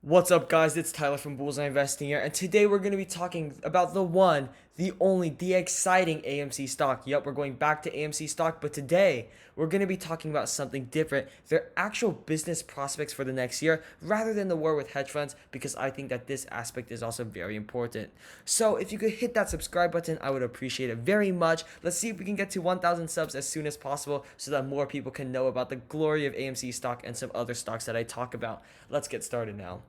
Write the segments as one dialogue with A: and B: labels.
A: What's up, guys? It's Tyler from Bullseye Investing here, and today we're going to be talking about the one, the only, the exciting AMC stock. Yep, we're going back to AMC stock, but today we're going to be talking about something different, their actual business prospects for the next year, rather than the war with hedge funds, because I think that this aspect is also very important. So if you could hit that subscribe button, I would appreciate it very much. Let's see if we can get to 1,000 subs as soon as possible so that more people can know about the glory of AMC stock and some other stocks that I talk about. Let's get started now.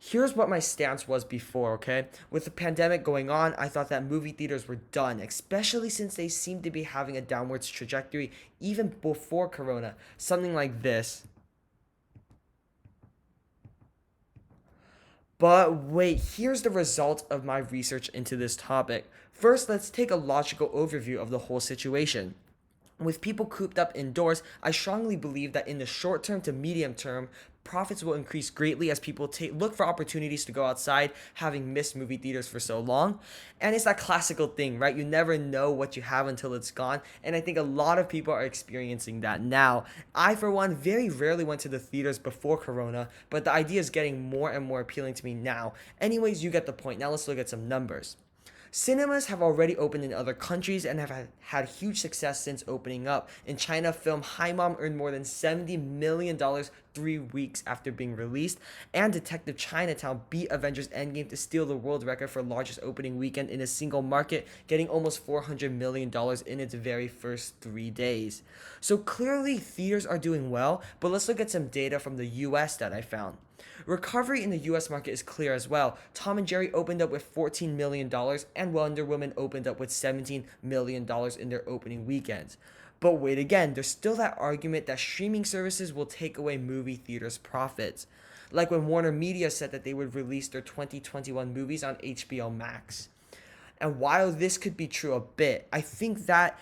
A: Here's what my stance was before, okay? With the pandemic going on, I thought that movie theaters were done, especially since they seem to be having a downwards trajectory even before Corona. Something like this. But wait, here's the result of my research into this topic. First, let's take a logical overview of the whole situation. With people cooped up indoors, I strongly believe that in the short term to medium term, profits will increase greatly as people look for opportunities to go outside, having missed movie theaters for so long. And it's that classical thing, right? You never know what you have until it's gone. And I think a lot of people are experiencing that now. I, for one, very rarely went to the theaters before Corona, but the idea is getting more and more appealing to me now. Anyways, you get the point. Now let's look at some numbers. Cinemas have already opened in other countries and have had huge success since opening up. In China, film Hi Mom earned more than $70 million 3 weeks after being released, and Detective Chinatown beat Avengers Endgame to steal the world record for largest opening weekend in a single market, getting almost $400 million in its very first 3 days. So clearly, theaters are doing well, but let's look at some data from the US that I found. Recovery in the US market is clear as well. Tom and Jerry opened up with $14 million, and Wonder Woman opened up with $17 million in their opening weekends. But wait again, there's still that argument that streaming services will take away movie theaters' profits. Like when Warner Media said that they would release their 2021 movies on HBO Max. And while this could be true a bit, I think that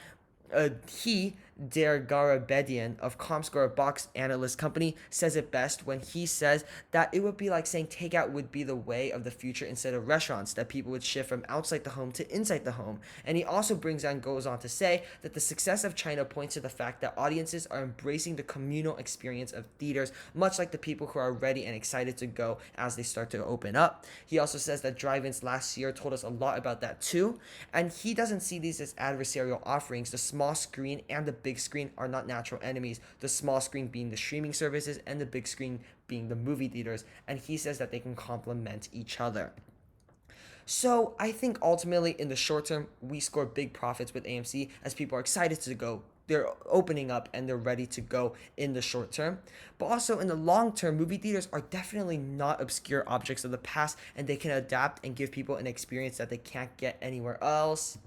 A: Der Garabedian of Comscore Box Analyst Company says it best when he says that it would be like saying takeout would be the way of the future instead of restaurants, that people would shift from outside the home to inside the home. And he also goes on to say that the success of China points to the fact that audiences are embracing the communal experience of theaters, much like the people who are ready and excited to go as they start to open up. He also says that drive-ins last year told us a lot about that too, and he doesn't see these as adversarial offerings. The small screen and the big screen are not natural enemies, the small screen being the streaming services and the big screen being the movie theaters, and he says that they can complement each other. So I think ultimately in the short term, we score big profits with AMC as people are excited to go. They're opening up and they're ready to go in the short term. But also in the long term, movie theaters are definitely not obscure objects of the past, and they can adapt and give people an experience that they can't get anywhere else: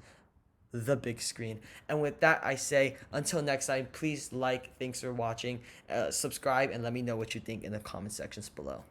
A: the big screen. And with that, I say until next time, please like, thanks for watching, subscribe, and let me know what you think in the comment sections below.